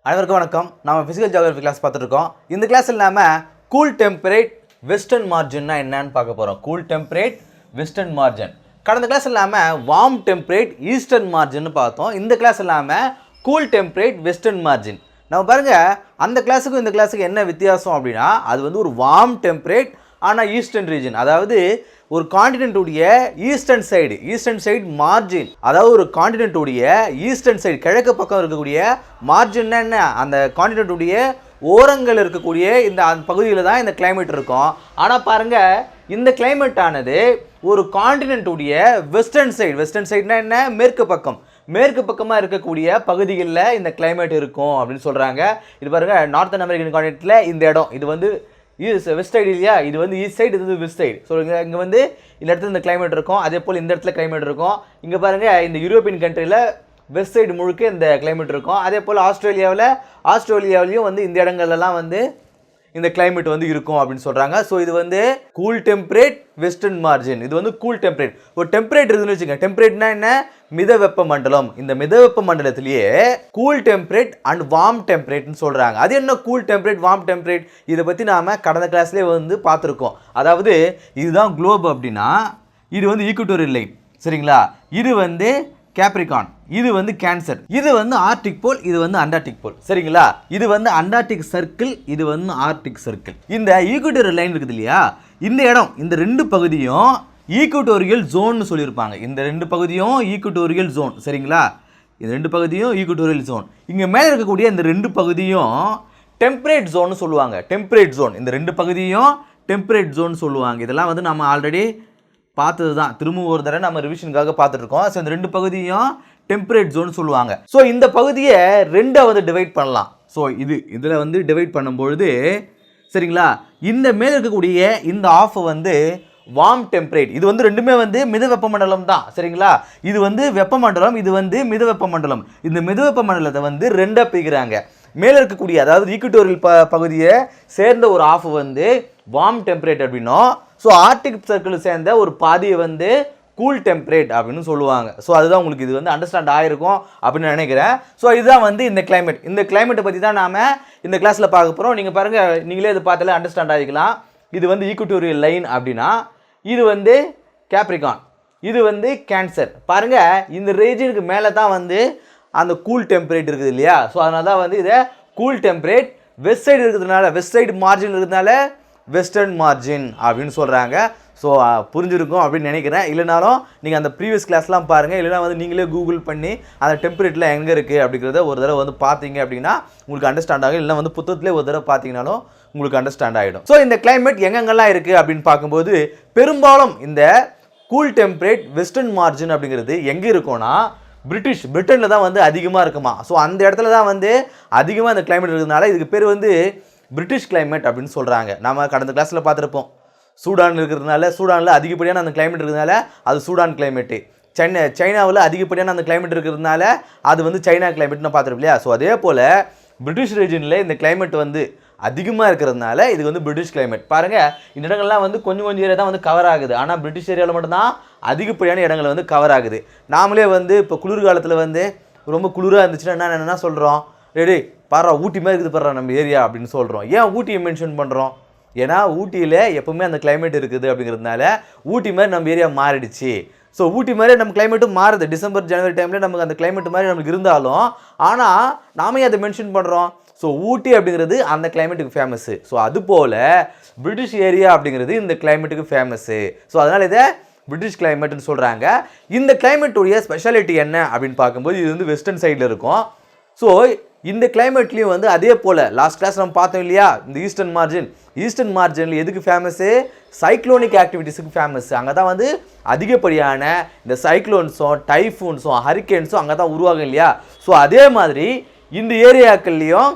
அனைவருக்கும் வணக்கம். நாம பிசிக்கல் ஜியோகிராஃபி கிளாஸ் பார்த்துட்டு இருக்கோம். இந்த கிளாஸ்ல நாம கூல் டெம்பரேட் வெஸ்டர்ன் மார்ஜின்னா என்னன்னு பார்க்க போறோம். Cool temperate western margin. கடந்த கிளாஸ்ல நாம வார்ம் டெம்பரேட் ஈஸ்டர்ன் மார்ஜின் பார்த்தோம். இந்த கிளாஸ்ல நாம கூல் டெம்பரேட் வெஸ்டர்ன் மார்ஜின். நம்ம பாருங்க, அந்த கிளாஸுக்கும் இந்த கிளாஸுக்கு என்ன வித்தியாசம் அப்படின்னா, அது வந்து ஒரு வார்ம் டெம்பரேட் ஆனால் ஈஸ்டர்ன் ரீஜன், அதாவது ஒரு காண்டினென்ட்டுடைய ஈஸ்டர்ன் சைடு மார்ஜின், அதாவது ஒரு காண்டினென்ட்டுடைய ஈஸ்டர்ன் சைடு கிழக்கு பக்கம் இருக்கக்கூடிய மார்ஜின்னா என்ன, அந்த காண்டினென்ட்டுடைய ஓரங்கள் இருக்கக்கூடிய இந்த அந்த பகுதியில் தான் இந்த கிளைமேட் இருக்கும். ஆனால் பாருங்கள், இந்த கிளைமேட் ஆனது ஒரு காண்டினென்ட்டுடைய வெஸ்டர்ன் சைடுனா என்ன, மேற்கு பக்கமாக இருக்கக்கூடிய பகுதிகளில் இந்த கிளைமேட் இருக்கும் அப்படின்னு சொல்கிறாங்க. இது பாருங்கள், நார்த்தன் அமெரிக்கன் காண்டினென்ட்டில் இந்த இடம் இது வந்து வெஸ்ட் சைடு இல்லையா, இது வந்து ஈஸ்ட் சைடு, இது வந்து வெஸ்ட் சைடு. ஸோ இங்கே வந்து இந்த இடத்துல இந்த கிளைமேட் இருக்கும், அதே போல் இந்த இடத்துல கிளைமேட் இருக்கும். இங்கே பாருங்கள், இந்த யூரோப்பியன் கண்ட்ரியில் வெஸ்ட் சைடு முழுக்க இந்த கிளைமேட் இருக்கும். அதே போல் ஆஸ்திரேலியாவிலையும் வந்து இந்த இடங்கள்லாம் வந்து இந்த கிளைமேட் வந்து இருக்கும் அப்படின்னு சொல்கிறாங்க. ஸோ இது வந்து கூல் டெம்பரேட் வெஸ்டர்ன் மார்ஜின். இது வந்து கூல் டெம்பரேட். ஒரு டெம்பரேட் இருக்குதுன்னு வச்சுக்கோங்க. டெம்பரேட்னா என்ன, மித வெப்ப மண்டலம். இந்த மித வெப்ப மண்டலத்திலேயே கூல் டெம்பரேட் அண்ட் வார்ம் டெம்பரேட்னு சொல்கிறாங்க. அது என்ன கூல் டெம்பரேட், வார்ம் டெம்பரேட், இதை பற்றி நாம் கடந்த கிளாஸ்லேயே வந்து பார்த்துருக்கோம். அதாவது இதுதான் குளோப் அப்படின்னா, இது வந்து ஈக்குவட்டோரியல் லைன், சரிங்களா. இது வந்து கேப்ரிகான், இது வந்து கேன்சர், இது வந்து ஆர்டிக் போல், இது வந்து அண்டார்டிக் போல், சரிங்களா. இது வந்து அண்டார்டிக் சர்க்கிள், இது வந்து ஆர்டிக் சர்க்கிள். இந்த ஈக்குவட்டோரியல் லைன் இருக்குது இல்லையா, இந்த இடம், இந்த ரெண்டு பகுதியும் ஈக்குவட்டோரியல் ஜோன்னு சொல்லியிருப்பாங்க. இந்த ரெண்டு பகுதியும் ஈக்குவட்டோரியல் ஜோன், சரிங்களா. இந்த ரெண்டு பகுதியும் ஈக்குவட்டோரியல் ஜோன். இங்கே மேலே இருக்கக்கூடிய இந்த ரெண்டு பகுதியும் டெம்பரேட் ஜோன்னு சொல்லுவாங்க. டெம்பரேட் ஜோன், இந்த ரெண்டு பகுதியும் டெம்பரேட் ஜோன் சொல்லுவாங்க. இதெல்லாம் வந்து நம்ம ஆல்ரெடி பார்த்தது தான், திரும்ப ஒரு தடவை நம்ம ரிவிஷனுக்காக பார்த்துட்ருக்கோம். ஸோ இந்த ரெண்டு பகுதியும் டெம்பரேட் ஜோன் சொல்லுவாங்க. ஸோ இந்த பகுதியை ரெண்டாக வந்து டிவைட் பண்ணலாம். ஸோ இதில் வந்து டிவைட் பண்ணும்பொழுது, சரிங்களா, இந்த மேலே இருக்கக்கூடிய இந்த ஆஃப் வந்து வார்ம் டெம்பரேட். இது வந்து ரெண்டுமே வந்து மித வெப்பமண்டலம் தான், சரிங்களா. இது வந்து வெப்பமண்டலம், இது வந்து மித வெப்பமண்டலம். இந்த மித வெப்பமண்டலத்தை வந்து ரெண்டாக பிரிக்கிறாங்க. மேலே இருக்கக்கூடிய, அதாவது ஈக்குவட்டோரியல் பகுதியை சேர்ந்த ஒரு ஆஃப் வந்து வார்ம் டெம்பரேட் அப்படின்னும், ஸோ ஆர்டிக் சர்க்கிள் சேர்ந்த ஒரு பாதியை வந்து கூல் டெம்பரேட் அப்படின்னு சொல்லுவாங்க. ஸோ அதுதான் உங்களுக்கு இது வந்து அண்டர்ஸ்டாண்ட் ஆகிருக்கும் அப்படின்னு நினைக்கிறேன். ஸோ இதுதான் வந்து இந்த கிளைமேட். இந்த கிளைமேட்டை பற்றி தான் நாம் இந்த கிளாஸில் பார்க்க போகிறோம். நீங்கள் பாருங்கள், நீங்களே இது பார்த்தாலே அண்டர்ஸ்டாண்ட் ஆகிக்கலாம். இது வந்து ஈக்குவட்டோரியல் லைன் அப்படின்னா, இது வந்து கேப்ரிகான், இது வந்து கேன்சர். பாருங்கள், இந்த ரீஜனுக்கு மேலே தான் வந்து அந்த கூல் டெம்பரேட் இருக்குது இல்லையா. ஸோ அதனால தான் வந்து இதை கூல் டெம்பரேட், வெஸ்ட் சைடு இருக்கிறதுனால, வெஸ்ட் சைடு மார்ஜின் இருக்கிறதுனால வெஸ்டர்ன் மார்ஜின் அப்படின்னு சொல்கிறாங்க. ஸோ புரிஞ்சிருக்கும் அப்படின்னு நினைக்கிறேன். இல்லைனாலும் நீங்கள் அந்த ப்ரீவியஸ் கிளாஸ்லாம் பாருங்கள், இல்லைனா வந்து நீங்களே கூகுள் பண்ணி அந்த டெம்பரேட்டில் எங்கே இருக்குது அப்படிங்கிறத ஒரு தடவை வந்து பார்த்தீங்க அப்படின்னா உங்களுக்கு அண்டர்ஸ்டாண்ட் ஆகும். இல்லைனா வந்து புத்தகத்திலே ஒரு தடவை பார்த்தீங்கனாலும் உங்களுக்கு அண்டர்ஸ்டாண்ட் ஆகிடும். ஸோ இந்த கிளைமேட் எங்கெங்கெல்லாம் இருக்குது அப்படின்னு பார்க்கும்போது, பெரும்பாலும் இந்த கூல் டெம்பரேட் வெஸ்டர்ன் மார்ஜின் அப்படிங்கிறது எங்கே இருக்கும்னா, பிரிட்டனில் தான் வந்து அதிகமாக இருக்குமா. ஸோ அந்த இடத்துல தான் வந்து அதிகமாக இந்த கிளைமேட் இருக்கிறதுனால இதுக்கு பேர் வந்து பிரிட்டிஷ் கிளைமேட் அப்படின்னு சொல்கிறாங்க. நம்ம கடந்த கிளாஸில் பார்த்துருப்போம், சூடான் இருக்கிறதுனால, சூடானில் அதிகப்படியான அந்த கிளைமேட் இருக்கிறதுனால அது சூடான் கிளைமேட்டு. சைனாவில் அதிகப்படியான அந்த கிளைமேட் இருக்கிறதுனால அது வந்து சைனா கிளைமேட்னு பார்த்துருப்போம் இல்லையா. ஸோ அதே போல் பிரிட்டிஷ் ரீஜனில் இந்த கிளைமேட் வந்து அதிகமாக இருக்கிறதுனால இது வந்து பிரிட்டிஷ் கிளைமேட். பாருங்கள், இந்த இடங்கள்லாம் வந்து கொஞ்சம் ஏரியா தான் வந்து கவர் ஆகுது. ஆனால் பிரிட்டிஷ் ஏரியாவில் மட்டும்தான் அதிகப்படியான இடங்கள் வந்து கவர் ஆகுது. நாமளே வந்து இப்போ குளிர்காலத்தில் வந்து ரொம்ப குளிராக இருந்துச்சுன்னா என்ன சொல்கிறோம், ரெடி பாடுறா ஊட்டி மாதிரி இருக்குது பாடுறா நம்ம ஏரியா அப்படின்னு சொல்கிறோம். ஏன் ஊட்டியை மென்ஷன் பண்ணுறோம், ஏன்னா ஊட்டியில் எப்போவுமே அந்த கிளைமேட் இருக்குது அப்படிங்கிறதுனால ஊட்டி மாதிரி நம்ம ஏரியா மாறிடுச்சு. ஸோ ஊட்டி மாதிரி நம்ம கிளைமேட்டும் மாறுது. டிசம்பர் ஜனவரி டைமில் நமக்கு அந்த கிளைமேட் மாதிரி நமக்கு இருந்தாலும், ஆனால் நாமே அதை மென்ஷன் பண்ணுறோம். ஸோ ஊட்டி அப்படிங்கிறது அந்த கிளைமேட்டுக்கு ஃபேமஸ்ஸு. ஸோ அதுபோல் பிரிட்டிஷ் ஏரியா அப்படிங்கிறது இந்த கிளைமேட்டுக்கு ஃபேமஸ்ஸு. ஸோ அதனால் இதை பிரிட்டிஷ் கிளைமேட்னு சொல்கிறாங்க. இந்த கிளைமேட்டுடைய ஸ்பெஷாலிட்டி என்ன அப்படின்னு பார்க்கும்போது, இது வந்து வெஸ்டர்ன் சைடில் இருக்கும். ஸோ இந்த கிளைமேட்லேயும் வந்து அதே போல் லாஸ்ட் கிளாஸ் நம்ம பார்த்தோம் இல்லையா, இந்த ஈஸ்டர்ன் மார்ஜினில் எதுக்கு ஃபேமஸ்ஸு, சைக்ளோனிக் ஆக்டிவிட்டீஸுக்கு ஃபேமஸ்ஸு. அங்கே தான் வந்து அதிகப்படியான இந்த சைக்ளோன்ஸும் டைஃபூன்ஸும் ஹரிக்கேன்ஸும் அங்கே தான் உருவாகும் இல்லையா. ஸோ அதே மாதிரி இந்த ஏரியாக்கள்லேயும்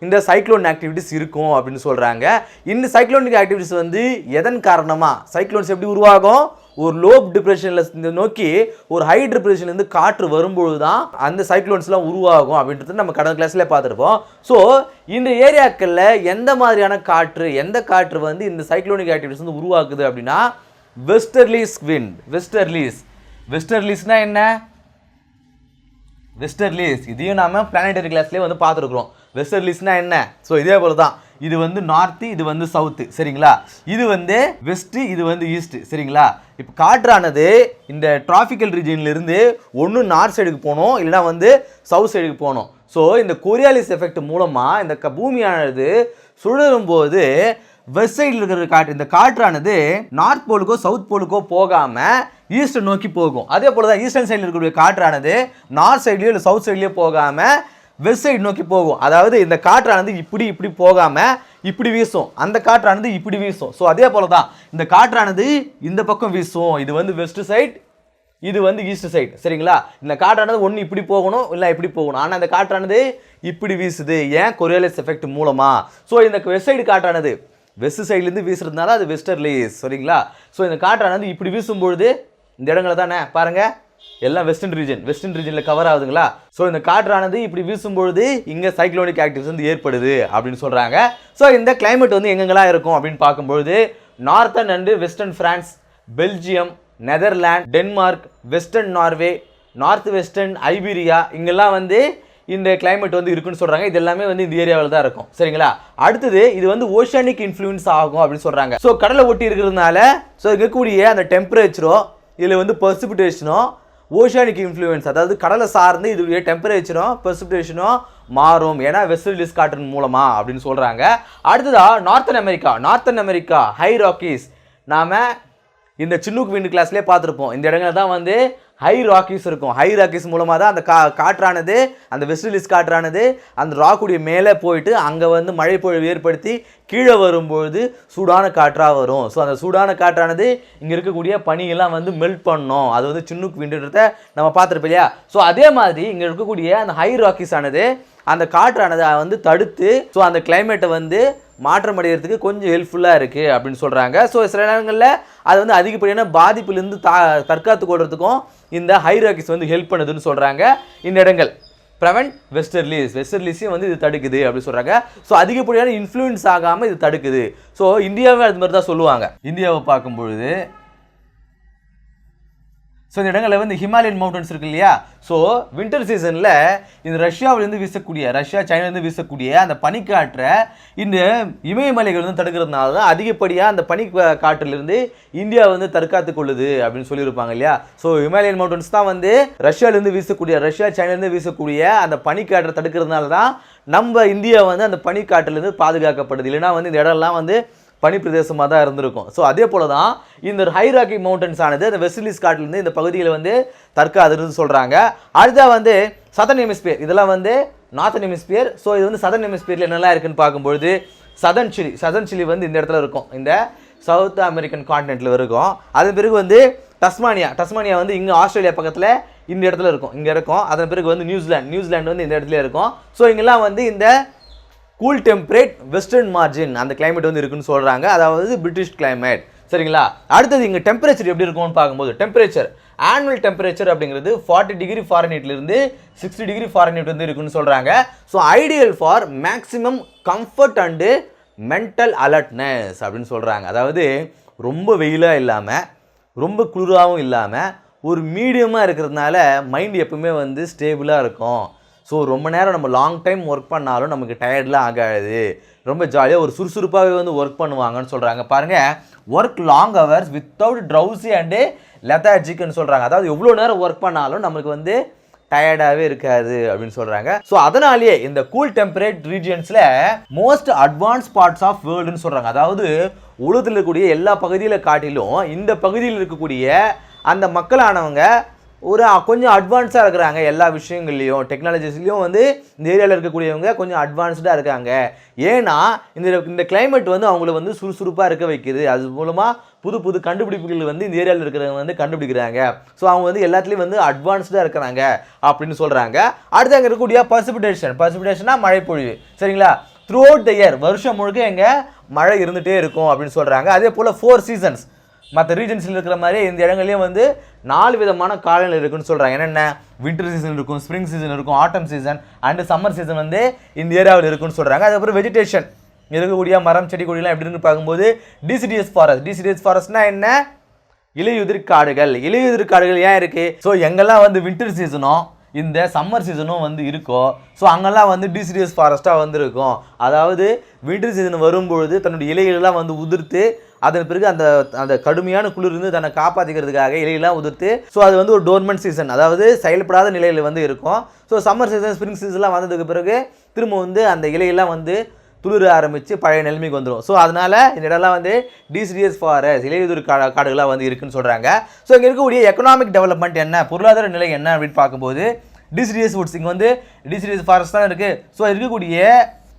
இந்த சைக்ளோன் ஆக்டிவிட்டிஸ் இருக்கும் அப்படின்னு சொல்கிறாங்க. இந்த சைக்ளோனிக் ஆக்டிவிட்டிஸ் வந்து எதன் காரணமாக, சைக்ளோன்ஸ் எப்படி உருவாகும், ஒரு லோ டிப்ரெஷனில் நோக்கி ஒரு ஹை டிப்ரெஷன்லேருந்து காற்று வரும்பொழுது தான் அந்த சைக்ளோன்ஸ்லாம் உருவாகும் அப்படின்றது நம்ம கடந்த கிளாஸ்லேயே பார்த்துருப்போம். ஸோ இந்த ஏரியாக்களில் எந்த மாதிரியான எந்த காற்று வந்து இந்த சைக்ளோனிக் ஆக்டிவிட்டிஸ் வந்து உருவாக்குது அப்படின்னா, வெஸ்டர்லீஸ் விண்ட். வெஸ்டர்லீஸ்னால் என்ன, வெஸ்டர்லீஸ் இதையும் நாம பிளானட்டரி கிளாஸ்லேயே வந்து பார்த்துருக்குறோம். வெஸ்டர்லிஸ்னா என்ன? ஸோ இதே போல தான் இது வந்து நார்த்து, இது வந்து சவுத்து, சரிங்களா? இது வந்து வெஸ்ட்டு, இது வந்து ஈஸ்ட்டு, சரிங்களா? இப்போ காற்றானது இந்த டிராபிக்கல் ரீஜியன்லேருந்து ஒன்று நார்த் சைடுக்கு போகணும், இல்லைனா வந்து சவுத் சைடுக்கு போகணும். ஸோ இந்த கொரியாலிஸ் எஃபெக்ட் மூலமாக இந்த பூமியானது சுழலும் போது வெஸ்ட் சைடில் இருக்கிற காற்று, இந்த காற்றானது நார்த் போலுக்கோ சவுத் போலுக்கோ போகாமல் ஈஸ்டை நோக்கி போகும். அதே போல் தான் ஈஸ்டர்ன் சைடில் இருக்கக்கூடிய காற்றானது நார்த் சைட்லேயோ இல்லை சவுத் சைட்லேயோ போகாமல் வெஸ்ட் சைடு நோக்கி போகும். அதாவது இந்த காற்றானது இப்படி போகாமல் இப்படி வீசும், அந்த காற்றானது இப்படி வீசும். ஸோ அதே போல தான் இந்த காற்றானது இந்த பக்கம் வீசும், இது வந்து வெஸ்ட் சைட், இது வந்து ஈஸ்ட் சைடு, சரிங்களா? இந்த காற்றானது ஒன்று இப்படி போகணும், இல்லை இப்படி போகணும், ஆனால் இந்த காற்றானது இப்படி வீசுது. ஏன்? கொரியாலிஸ் எஃபெக்ட் மூலமாக. ஸோ இந்த வெஸ்ட் சைடு காற்றானது வெஸ்ட் சைட்லேருந்து வீசுறதுனால அது வெஸ்டர்லிஸ், சரிங்களா? ஸோ இந்த காற்றானது இப்படி வீசும்பொழுது இந்த இடங்களை தானே பாருங்கள், எல்லாம் வெஸ்டர்ன் ரீஜனில் கவர் ஆகுதுங்களா? ஸோ இந்த காற்றானது இப்படி வீசும்பொழுது இங்கே சைக்ளோனிக் ஆக்டிவிட்டிஸ் வந்து ஏற்படுது அப்படின்னு சொல்கிறாங்க. ஸோ இந்த கிளைமேட் வந்து எங்கெங்கெல்லாம் இருக்கும் அப்படின்னு பார்க்கும்பொழுது northern and western France, Belgium, Netherland, Denmark, western Norway, north western Iberia, இங்கெல்லாம் வந்து இந்த கிளைமேட் வந்து இருக்குன்னு சொல்கிறாங்க. இது எல்லாமே வந்து இந்த ஏரியாவில் தான் இருக்கும், சரிங்களா? அடுத்தது இது வந்து ஓஷானிக் இன்ஃப்ளூயன்ஸ் ஆகும் அப்படின்னு சொல்கிறாங்க. ஸோ கடலை ஒட்டி இருக்கிறதுனால ஸோ இருக்கக்கூடிய அந்த டெம்பரேச்சரோ இதில் வந்து பர்சிபிடேஷனோ ஓஷானிக் இன்ஃப்ளூயன்ஸ், அதாவது கடலை சார்ந்து இதோடைய டெம்பரேச்சரும் பெர்சிபிடேஷனும் மாறும், ஏன்னா வெஸ்டர்லிஸ் காற்றின் மூலமாக அப்படின்னு சொல்கிறாங்க. அடுத்ததாக நார்த்தன் அமெரிக்கா ஹை ராக்கீஸ், நாம் இந்த சின்னூக் விண்டு கிளாஸ்லேயே பார்த்துருப்போம். இந்த இடங்கள் தான் வந்து ஹை ராக்கீஸ் இருக்கும். ஹை ராக்கீஸ் மூலமாக தான் அந்த காற்றானது, அந்த வெஸ்டர்லிஸ் காற்றானது அந்த ராக்குடைய மேலே போயிட்டு அங்கே வந்து மழை பொழிவு ஏற்படுத்தி கீழே வரும்பொழுது சூடான காற்றாக வரும். ஸோ அந்த சூடான காற்றானது இங்கே இருக்கக்கூடிய பனியெல்லாம் வந்து மெல்ட் பண்ணணும். அது வந்து சின்னூக் விண்டுன்றத நம்ம பார்த்துருப்போம் இல்லையா? ஸோ அதே மாதிரி இங்கே இருக்கக்கூடிய அந்த ஹை ராக்கீஸ் ஆனது அந்த காற்றானது வந்து தடுத்து ஸோ அந்த கிளைமேட்டை வந்து மாற்றம் அடைகிறதுக்கு கொஞ்சம் ஹெல்ப்ஃபுல்லாக இருக்குது அப்படின்னு சொல்கிறாங்க. ஸோ சில நேரங்களில் அது வந்து அதிகப்படியான பாதிப்புலேருந்து தற்காத்து கொள்றதுக்கும் இந்த ஹை ராக்கீஸ் வந்து ஹெல்ப் பண்ணுதுன்னு சொல்கிறாங்க. இந்த இடங்கள் ப்ரெவென்ட் வெஸ்டர்லிஸையும் வந்து இது தடுக்குது அப்படின்னு சொல்கிறாங்க. ஸோ அதிகப்படியான இன்ஃப்ளூயன்ஸ் ஆகாமல் இது தடுக்குது. ஸோ இந்தியாவே அது மாதிரி தான் சொல்லுவாங்க. இந்தியாவை பார்க்கும்பொழுது ஸோ இந்த இடங்களில் வந்து ஹிமாலயன் மவுண்டன்ஸ் இருக்கு இல்லையா? ஸோ வின்டர் சீசனில் இந்த ரஷ்யாவிலேருந்து சைனாலேருந்து வீசக்கூடிய அந்த பனிக்காற்றை இந்த இமயமலைகள் வந்து தடுக்கிறதுனால தான் அதிகப்படியாக அந்த பனிக்காற்றிலிருந்து இந்தியா வந்து தற்காத்து கொள்ளுது அப்படின்னு சொல்லியிருப்பாங்க இல்லையா? ஸோ ஹிமாலயன் மவுண்டன்ஸ் தான் வந்து சைனாலேருந்து வீசக்கூடிய அந்த பனிக்காற்றை தடுக்கிறதுனால தான் நம்ம இந்தியா வந்து அந்த பனிக்காற்றிலேருந்து பாதுகாக்கப்படுது. இல்லைன்னா வந்து இந்த இடம்லாம் வந்து பனி பிரதேசமாக தான் இருந்திருக்கும். ஸோ அதே போல தான் இந்த ஹை ராக்கி மவுண்டன்ஸ் ஆனது அந்த வெஸ்டர்லிஸ் காட்டிலேருந்து இந்த பகுதியில் வந்து தற்காதுன்னு சொல்கிறாங்க. அடுத்ததாக வந்து சதர்ன் ஹெமிஸ்பியர், இதெல்லாம் வந்து நார்த்தன் ஹெமிஸ்பியர். ஸோ இது வந்து சதர்ன் ஹெமிஸ்பியரில் என்னெல்லாம் இருக்குன்னு பார்க்கும்பொழுது சதர்ன் சிலி வந்து இந்த இடத்துல இருக்கும், இந்த சவுத் அமெரிக்கன் கான்டினென்ட்டில் இருக்கும். அதன் பிறகு வந்து டஸ்மானியா வந்து இங்கே ஆஸ்திரேலியா பக்கத்தில் இந்த இடத்துல இருக்கும், இங்கே இருக்கும். அதன் பிறகு வந்து நியூசிலாந்து வந்து இந்த இடத்துல இருக்கும். ஸோ இங்கெல்லாம் வந்து இந்த கூல் டெம்பரேட் வெஸ்டர்ன் மார்ஜின் அந்த கிளைமேட் வந்து இருக்குன்னு சொல்கிறாங்க, அதாவது பிரிட்டிஷ் கிளைமேட், சரிங்களா? அடுத்தது இங்கே டெம்பரேச்சர் எப்படி இருக்கும்னு பார்க்கும்போது ஆனுவல் டெம்பரேச்சர் அப்படிங்கிறது 40 டிகிரி ஃபாரன்ஹீட்லேருந்து 60 டிகிரி ஃபாரன்ஹீட் வந்து இருக்குன்னு சொல்கிறாங்க. So ideal for maximum comfort and mental alertness அப்படின்னு சொல்கிறாங்க. அதாவது ரொம்ப வெயிலாக இல்லாமல் ரொம்ப குளிராகவும் இல்லாமல் ஒரு மீடியமாக இருக்கிறதுனால மைண்ட் எப்பவுமே வந்து ஸ்டேபிளாக இருக்கும். ஸோ ரொம்ப நேரம் நம்ம லாங் டைம் ஒர்க் பண்ணாலும் நமக்கு டயர்ட்லாம் ஆகாது, ரொம்ப ஜாலியாக ஒரு சுறுசுறுப்பாகவே வந்து ஒர்க் பண்ணுவாங்கன்னு சொல்கிறாங்க. பாருங்கள், work long hours without drowsy and லெத்தாஜிக்னு சொல்கிறாங்க. அதாவது எவ்வளோ நேரம் ஒர்க் பண்ணாலும் நமக்கு வந்து டயர்டாகவே இருக்காது அப்படின்னு சொல்கிறாங்க. ஸோ அதனாலேயே இந்த கூல் டெம்பரேட் ரீஜியன்ஸில் மோஸ்ட் அட்வான்ஸ் பார்ட்ஸ் ஆஃப் வேர்ல்டுன்னு சொல்கிறாங்க. அதாவது உலகத்தில் இருக்கக்கூடிய எல்லா பகுதியில் காட்டிலும் இந்த பகுதியில் இருக்கக்கூடிய அந்த மக்களானவங்க ஒரு கொஞ்சம் அட்வான்ஸாக இருக்கிறாங்க. எல்லா விஷயங்கள்லையும் டெக்னாலஜிஸ்லையும் வந்து இந்த ஏரியாவில் இருக்கக்கூடியவங்க கொஞ்சம் அட்வான்ஸ்டாக இருக்காங்க. ஏன்னா இந்த கிளைமேட் வந்து அவங்கள வந்து சுறுசுறுப்பாக இருக்க வைக்குது. அது மூலமாக புது கண்டுபிடிப்புகள் வந்து இந்த ஏரியாவில் இருக்கிறவங்க வந்து கண்டுபிடிக்கிறாங்க. ஸோ அவங்க வந்து எல்லாத்துலேயும் வந்து அட்வான்ஸ்டாக இருக்கிறாங்க அப்படின்னு சொல்கிறாங்க. அடுத்து அங்கே இருக்கக்கூடிய பர்சிபிடேஷனா மழை பொழிவு, சரிங்களா? த்ரூ அவுட் த இயர், வருஷம் முழுக்க எங்கே மழை இருந்துகிட்டே இருக்கும் அப்படின்னு சொல்கிறாங்க. அதே போல் 4 சீசன்ஸ், மற்ற ரீஜன்ஸில் இருக்கிற மாதிரி இந்த இடங்கள்லேயும் வந்து 4 விதமான காலநிலை இருக்குன்னு சொல்கிறாங்க. என்னென்ன? வின்டர் சீசன் இருக்கும், ஸ்ப்ரிங் சீசன் இருக்கும், ஆட்டம் சீசன் அண்டு சம்மர் சீசன் வந்து இந்த ஏரியாவில் இருக்குன்னு சொல்கிறாங்க. அதுக்கப்புறம் வெஜிடேஷன் இருக்கக்கூடிய மரம் செடி கொடிலாம் எப்படின்னு பார்க்கும்போது டிசிடியஸ் ஃபாரஸ்ட்னா என்ன? இலையுதிர் காடுகள் ஏன் இருக்குது? ஸோ எங்கெல்லாம் வந்து வின்டர் சீசனோ இந்த சம்மர் சீசனும் வந்து இருக்கும். ஸோ அங்கெல்லாம் வந்து டிசிடியஸ் ஃபாரஸ்ட்டாக வந்து இருக்கும். அதாவது வின்டர் சீசன் வரும்பொழுது தன்னுடைய இலைகளெல்லாம் வந்து உதிர்த்து அதன் பிறகு அந்த அந்த கடுமையான குளிர்ந்து தன்னை காப்பாற்றிக்கிறதுக்காக இலையெல்லாம் உதிர்த்து ஸோ அது வந்து ஒரு டோர்மெண்ட் சீசன், அதாவது செயல்படாத நிலையில் வந்து இருக்கும். ஸோ சம்மர் சீசன் ஸ்ப்ரிங் சீசன்லாம் வந்ததுக்கு பிறகு திரும்ப வந்து அந்த இலையெல்லாம் வந்து துளிர ஆரம்பித்து பழைய நிலைமைக்கு வந்துடும். ஸோ அதனால் இந்த இடம்லாம் வந்து டிசிடியஸ் ஃபாரஸ்ட் இலையுதிர் காடுகளாக வந்து இருக்குன்னு சொல்கிறாங்க. ஸோ இங்கே இருக்கக்கூடிய எக்கனாமிக் டெவலப்மெண்ட் என்ன, பொருளாதார நிலை என்ன அப்படின்னு பார்க்கும்போது டிசிடியஸ் வுட்ஸ் இங்கே வந்து டிசிடியஸ் ஃபாரஸ்ட் தான் இருக்குது. ஸோ இருக்கக்கூடிய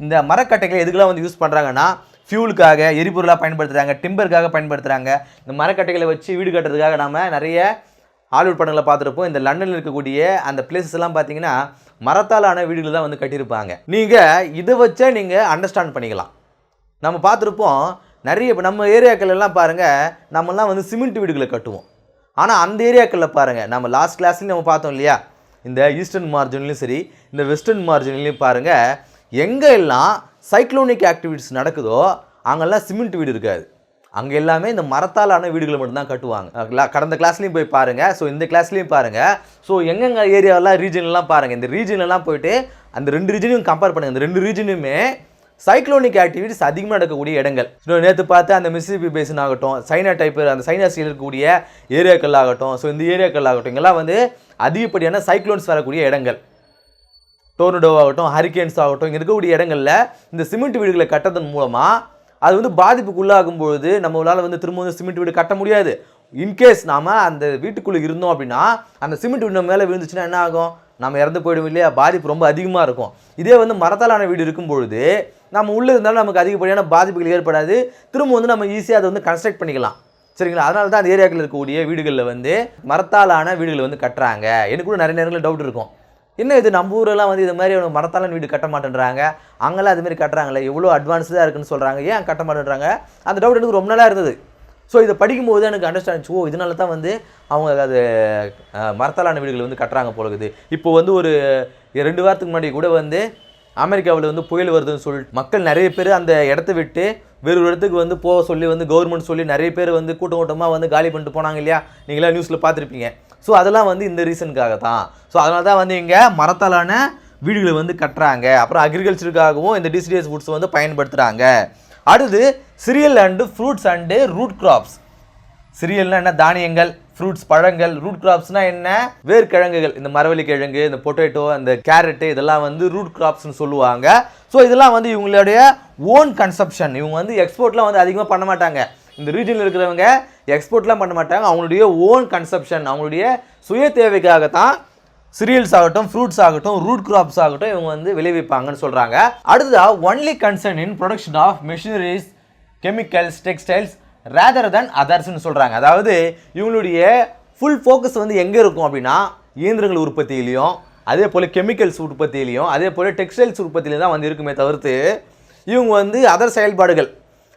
இந்த மரக்கட்டைகளை எதுக்கெல்லாம் வந்து யூஸ் பண்ணுறாங்கன்னா ஃபியூலுக்காக எரிபொருளாக பயன்படுத்துகிறாங்க, டிம்பருக்காக பயன்படுத்துகிறாங்க. இந்த மரக்கட்டைகளை வச்சு வீடு கட்டுறதுக்காக நம்ம நிறைய ஹாலிவுட் படங்களை பார்த்துருப்போம். இந்த லண்டனில் இருக்கக்கூடிய அந்த பிளேசஸ் எல்லாம் பார்த்தீங்கன்னா மரத்தாலான வீடுகள் தான் வந்து கட்டியிருப்பாங்க. நீங்கள் இதை வச்சே நீங்கள் அண்டர்ஸ்டாண்ட் பண்ணிக்கலாம். நம்ம பார்த்துருப்போம் நிறைய இப்போ நம்ம ஏரியாக்கள் எல்லாம் பாருங்கள், நம்மலாம் வந்து சிமெண்ட் வீடுகளை கட்டுவோம். ஆனால் அந்த ஏரியாக்களில் பாருங்கள், நம்ம லாஸ்ட் கிளாஸ்லேயும் நம்ம பார்த்தோம் இல்லையா, இந்த ஈஸ்டர்ன் மார்ஜின்லையும் சரி இந்த வெஸ்டர்ன் மார்ஜின்லையும் பாருங்கள், எங்கே எல்லாம் சைக்ளோனிக் ஆக்டிவிட்டிஸ் நடக்குதோ அங்கெல்லாம் சிமெண்ட் வீடு இருக்காது. அங்கே எல்லாமே இந்த மரத்தாலான வீடுகளை மட்டும்தான் கட்டுவாங்க. கடந்த கிளாஸ்லையும் போய் பாருங்கள், ஸோ இந்த கிளாஸ்லையும் பாருங்கள். ஸோ எங்கெங்கே ஏரியாவெல்லாம் ரீஜன்லாம் பாருங்கள், இந்த ரீஜன்லாம் போயிட்டு அந்த ரெண்டு ரீஜனையும் கம்பேர் பண்ணுங்கள். இந்த ரெண்டு ரீஜனுமே சைக்ளோனிக் ஆக்டிவிட்டிஸ் அதிகமாக நடக்கக்கூடிய இடங்கள். ஸோ நேற்று பார்த்து அந்த மிசிசிப்பி பேசின் ஆகட்டும், சைனா டைப் அந்த சைனா ஸ்டீல் இருக்கக்கூடிய ஏரியாக்கள் ஆகட்டும், ஸோ இந்த ஏரியாக்கள் ஆகட்டும், இங்கெல்லாம் வந்து அதிகப்படியான சைக்ளோன்ஸ் வரக்கூடிய இடங்கள். டோர்னடோ ஆகட்டும், ஹரிகேன்ஸ் ஆகட்டும், இங்கே இருக்கக்கூடிய இடங்களில் இந்த சிமெண்ட் வீடுகளை கட்டுறதன் மூலமாக அது வந்து பாதிப்புக்குள்ளாகும் பொழுது நம்மளால் வந்து திரும்ப வந்து சிமெண்ட் வீடு கட்ட முடியாது. இன்கேஸ் நாம் அந்த வீட்டுக்குள்ளே இருந்தோம் அப்படின்னா அந்த சிமெண்ட் வீடு நம்ம மேலே விழுந்துச்சுன்னா என்ன ஆகும், நம்ம இறந்து போயிடும் இல்லையா, பாதிப்பு ரொம்ப அதிகமாக இருக்கும். இதே வந்து மரத்தாலான வீடு இருக்கும் பொழுது நம்ம உள்ளே இருந்தாலும் நமக்கு அதிகப்படியான பாதிப்புகள் ஏற்படாது. திரும்ப வந்து நம்ம ஈஸியாக அதை வந்து கன்ஸ்ட்ரக்ட் பண்ணிக்கலாம். சரிங்களா, அதனால தான் அந்த ஏரியாக்களில் இருக்கக்கூடிய வீடுகளில் வந்து மரத்தாலான வீடுகளை வந்து கட்டுறாங்க. எனக்கு கூட நிறைய நேரங்களில் டவுட் இருக்கும், என்ன இது நம்ம ஊரெல்லாம் வந்து இது மாதிரி மரத்தாலான வீடு கட்ட மாட்டேன்றாங்க, அங்கெல்லாம் அதுமாரி கட்டுறாங்களே, எவ்வளோ அட்வான்ஸ்டாக இருக்குன்னு சொல்கிறாங்க, ஏன் கட்ட மாட்டேன்றாங்க, அந்த டவுட் எனக்கு ரொம்ப நாளாக இருந்தது. ஸோ இதை படிக்கும்போது எனக்கு அண்டர்ஸ்டாண்ட், ஓ இதனால தான் வந்து அவங்க அது மரத்தாலான வீடுகள் வந்து கட்டுறாங்க போலகுது. இப்போ வந்து ஒரு 2 வாரத்துக்கு முன்னாடி கூட வந்து அமெரிக்காவில் வந்து புயல் வருதுன்னு சொல்லிட்டு மக்கள் நிறைய பேர் அந்த இடத்த விட்டு வேறு ஒரு இடத்துக்கு வந்து போக சொல்லி வந்து கவர்மெண்ட் சொல்லி நிறைய பேர் வந்து கூட்டம் கூட்டமாக வந்து காலி பண்ணிட்டு போனாங்க இல்லையா, நீங்களாம் நியூஸில் பார்த்துருப்பீங்க. ஸோ அதெல்லாம் வந்து இந்த ரீசனுக்காக தான். ஸோ அதனால தான் வந்து இங்கே மரத்தாலான வீடுகளை வந்து கட்டுறாங்க. அப்புறம் அக்ரிகல்ச்சருக்காகவும் இந்த டிசிடியஸ் வுட்ஸ் வந்து பயன்படுத்துகிறாங்க. அடுத்து cereal and fruits and root crops. சிரியல்னால் என்ன, தானியங்கள், ஃப்ரூட்ஸ் பழங்கள், ரூட் கிராப்ஸ்னால் என்ன, வேர்க்கிழங்குகள், இந்த மரவள்ளி கிழங்கு, இந்த பொட்டேட்டோ, இந்த கேரட்டு, இதெல்லாம் வந்து ரூட் கிராப்ஸ்னு சொல்லுவாங்க. ஸோ இதெல்லாம் வந்து இவங்களுடைய ஓன் கன்சப்ஷன். இவங்க வந்து எக்ஸ்போர்ட்லாம் வந்து அதிகமாக பண்ண மாட்டாங்க. இந்த ரீஜனில் இருக்கிறவங்க எக்ஸ்போர்ட்லாம் பண்ண மாட்டாங்க. அவங்களுடைய ஓன் கன்சப்ஷன், அவங்களுடைய சுய தேவைக்காகத்தான் சிரியல்ஸ் ஆகட்டும், ஃப்ரூட்ஸ் ஆகட்டும், ரூட் கிராப்ஸ் ஆகட்டும் இவங்க வந்து விளைவிப்பாங்கன்னு சொல்கிறாங்க. அடுத்ததாக only concern in production of machineries, chemicals, textiles rather than அதர்ஸ்ன்னு சொல்கிறாங்க. அதாவது இவங்களுடைய ஃபுல் ஃபோக்கஸ் வந்து எங்கே இருக்கும் அப்படின்னா இயந்திரங்கள் உற்பத்தியிலையும், அதே போல் கெமிக்கல்ஸ் உற்பத்தியிலையும், அதே போல் டெக்ஸ்டைல்ஸ் உற்பத்தியிலையும் தான் வந்து இருக்குமே தவிர்த்து இவங்க வந்து அதர் செயல்பாடுகள்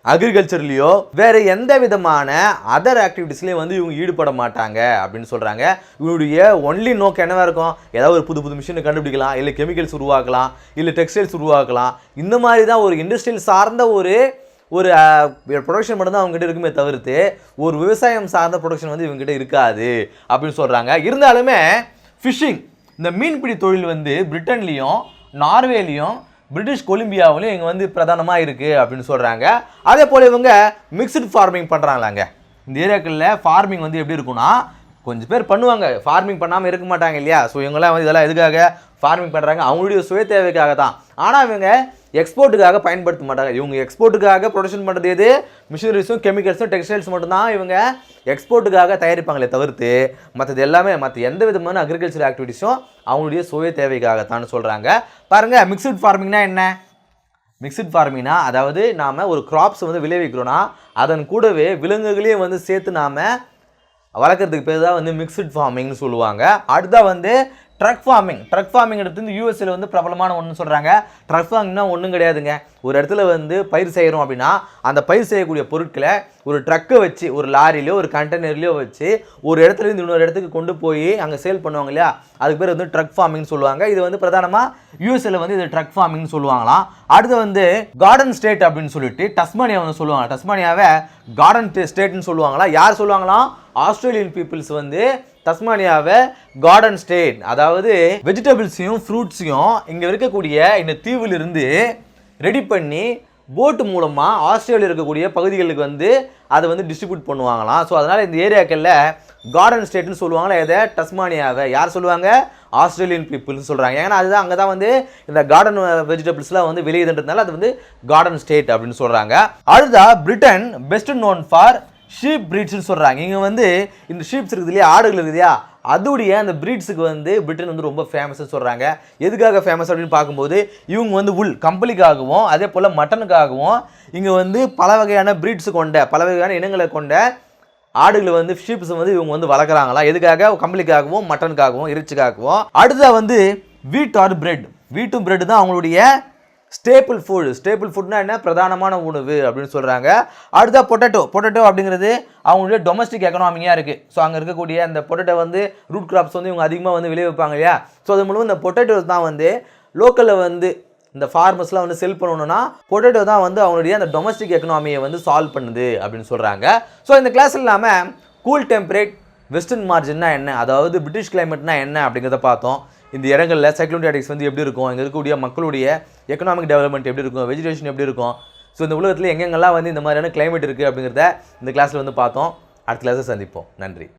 அக்ரிகல்ச்சர்லேயோ வேறு எந்த விதமான அதர் ஆக்டிவிட்டீஸ்லேயும் வந்து இவங்க ஈடுபட மாட்டாங்க அப்படின்னு சொல்கிறாங்க. இவங்களுடைய ஒன்லி நோக்கம் என்னவாக இருக்கும், ஏதாவது ஒரு புது புது மிஷினை கண்டுபிடிக்கலாம், இல்லை கெமிக்கல்ஸ் உருவாக்கலாம், இல்லை டெக்ஸ்டைல்ஸ் உருவாக்கலாம். இந்த மாதிரி தான் ஒரு இண்டஸ்ட்ரியல் சார்ந்த ஒரு ப்ரொடக்ஷன் மட்டும்தான் அவங்ககிட்ட இருக்குமே தவிர்த்து ஒரு விவசாயம் சார்ந்த ப்ரொடக்ஷன் வந்து இவங்ககிட்ட இருக்காது அப்படின்னு சொல்கிறாங்க. இருந்தாலுமே ஃபிஷிங், இந்த மீன்பிடி தொழில் வந்து பிரிட்டன்லேயும் நார்வேலையும் பிரிட்டிஷ் கொலம்பியாவிலையும் இங்கே வந்து பிரதானமாக இருக்குது அப்படின்னு சொல்கிறாங்க. அதே போல் இவங்க மிக்ஸ்டு ஃபார்மிங் பண்ணுறாங்களாங்க. இந்த ஏரியாக்களில் ஃபார்மிங் வந்து எப்படி இருக்குன்னா, கொஞ்சம் பேர் பண்ணுவாங்க, ஃபார்மிங் பண்ணாமல் இருக்க மாட்டாங்க இல்லையா. ஸோ இவங்கெல்லாம் வந்து இதெல்லாம் எதுக்காக ஃபார்மிங் பண்ணுறாங்க, அவங்களுடைய சுய தேவைக்காக தான். ஆனால் இவங்க எக்ஸ்போர்ட்டுக்காக பயன்படுத்த மாட்டாங்க. இவங்க எக்ஸ்போர்ட்டுக்காக ப்ரொடக்ஷன் பண்ணுறது எது, மிஷினரிஸும் கெமிக்கல்ஸும் டெக்ஸ்டைல்ஸ் மட்டும்தான் இவங்க எக்ஸ்போர்ட்டுக்காக தயாரிப்பாங்களே தவிர்த்து மற்றது எல்லாமே மற்ற எந்த விதமான அக்ரிகல்ச்சர் ஆக்டிவிட்டீஸும் அவங்களுடைய சுய தேவைக்காகத்தான் சொல்கிறாங்க. பாருங்கள், மிக்சட் ஃபார்மிங்னா என்ன, மிக்சட் ஃபார்மிங்னா அதாவது நாம் ஒரு கிராப்ஸ் வந்து விளைவிக்கிறோன்னா அதன் கூடவே விலங்குகளையும் வந்து சேர்த்து நாம் வளர்க்குறதுக்கு பேர் தான் வந்து மிக்சட் ஃபார்மிங்னு சொல்லுவாங்க. அடுத்தா வந்து ட்ரக் ஃபார்மிங். ட்ரக் ஃபார்மிங் எடுத்து வந்து யூஎஸ்ஏல வந்து பிரபலமான ஒன்று சொல்கிறாங்க. ட்ரக் ஃபார்மிங்னா ஒன்றும் கிடையாதுங்க, ஒரு இடத்துல வந்து பயிர் செய்கிறோம் அப்படின்னா அந்த பயிர் செய்யக்கூடிய பொருட்களை ஒரு ட்ரக்கை வச்சு ஒரு லாரிலையோ ஒரு கண்டெய்னர்லையோ வச்சு ஒரு இடத்துலேருந்து இன்னொரு இடத்துக்கு கொண்டு போய் அங்கே சேல் பண்ணுவாங்க இல்லையா, அதுக்கு பேர் வந்து ட்ரக் ஃபார்மிங்னு சொல்லுவாங்க. இது வந்து பிரதானமாக யூஎஸ்ஏல வந்து இது ட்ரக் ஃபார்மிங்னு சொல்லுவாங்களாம். அடுத்து வந்து கார்டன் ஸ்டேட் அப்படின்னு சொல்லிட்டு டஸ்மானியா வந்து சொல்லுவாங்க. டஸ்மானியாவை கார்டன் ஸ்டேட்னு சொல்லுவாங்களா, யார் சொல்லுவாங்களாம், ஆஸ்திரேலியன் பீப்புள்ஸ் வந்து தஸ்மானியாவை கார்டன் ஸ்டேட், அதாவது வெஜிடபிள்ஸையும் ஃப்ரூட்ஸையும் இங்கே இருக்கக்கூடிய இந்த தீவிலிருந்து ரெடி பண்ணி போட்டு மூலமாக ஆஸ்திரேலியா இருக்கக்கூடிய பகுதிகளுக்கு வந்து அதை வந்து டிஸ்ட்ரிபியூட் பண்ணுவாங்களாம். ஸோ அதனால் இந்த ஏரியாக்களில் கார்டன் ஸ்டேட்னு சொல்லுவாங்களா எதை? டஸ்மானியாவை. யார் சொல்லுவாங்க? ஆஸ்திரேலியன் பீப்புள்னு சொல்கிறாங்க. ஏன்னா அதுதான் அங்கே தான் வந்து இந்த கார்டன் வெஜிடபிள்ஸ்லாம் வந்து வெளியேதுன்றதுனால அது வந்து கார்டன் ஸ்டேட் அப்படின்னு சொல்கிறாங்க. அடுத்தா Britain best known for sheep பிரீட்ஸ்னு சொல்கிறாங்க. இங்கே வந்து இந்த ஷீப்ஸ் இருக்குது இல்லையா, ஆடுகள் இருக்குது இல்லையா, அதுடைய அந்த பிரீட்ஸுக்கு வந்து பிரிட்டன் வந்து ரொம்ப ஃபேமஸ்ன்னு சொல்கிறாங்க. எதுக்காக ஃபேமஸ் அப்படின்னு பார்க்கும்போது இவங்க வந்து உல் கம்பளிக்காகவும் அதே போல் மட்டனுக்காகவும் இங்கே வந்து பல வகையான பிரீட்ஸு கொண்ட பல வகையான இனங்களை கொண்ட ஆடுகளை வந்து ஷீப்ஸ் வந்து இவங்க வந்து வளர்க்குறாங்களா. எதுக்காக? கம்பளிக்காகவும் மட்டனுக்காகவும் இறைச்சிக்காகவும். அடுத்ததாக வந்து வீட் ஆர் பிரெட். வீட்டும் பிரெட் தான் அவங்களுடைய ஸ்டேபிள் ஃபுட். ஸ்டேபிள் ஃபுட்னா என்ன? பிரதானமான உணவு அப்படின்னு சொல்கிறாங்க. அடுத்தா பொட்டேட்டோ அப்படிங்கிறது அவங்களுடைய டொமஸ்டிக் எக்கனாமியாக இருக்குது. ஸோ அங்கே இருக்கக்கூடிய அந்த பொட்டேட்டோ வந்து ரூட் கிராப்ஸ் வந்து இவங்க அதிகமாக வந்து விளைவிப்பாங்க இல்லையா. ஸோ அது மூலம் இந்த பொட்டேட்டோஸ் தான் வந்து லோக்கலில் வந்து இந்த ஃபார்மர்ஸ்லாம் வந்து செல் பண்ணணும்னா பொட்டேட்டோ தான் வந்து அவங்களுடைய அந்த டொமஸ்டிக் எக்கனாமியை வந்து சால்வ் பண்ணுது அப்படின்னு சொல்கிறாங்க. ஸோ இந்த கிளாஸ் இல்லாமல் கூல் டெம்பரேட் வெஸ்டர்ன் மார்ஜின்னா என்ன, அதாவது பிரிட்டிஷ் கிளைமேட்னா என்ன அப்படிங்கிறத பார்த்தோம். இந்த இடங்களில் சைக்ளோன்டாட்டிக்ஸ் வந்து எப்படி இருக்கும், இங்கே இருக்கக்கூடிய மக்களுடைய எக்கனாமிக் டெவலப்மெண்ட் எப்படி இருக்கும், வெஜிடேஷன் எப்படி இருக்கும், ஸோ இந்த உலகத்தில் எங்கெங்கெல்லாம் வந்து இந்த மாதிரியான கிளைமேட் இருக்குது அப்படிங்கிறத இந்த கிளாஸில் வந்து பார்த்தோம். அடுத்த கிளாஸை சந்திப்போம். நன்றி.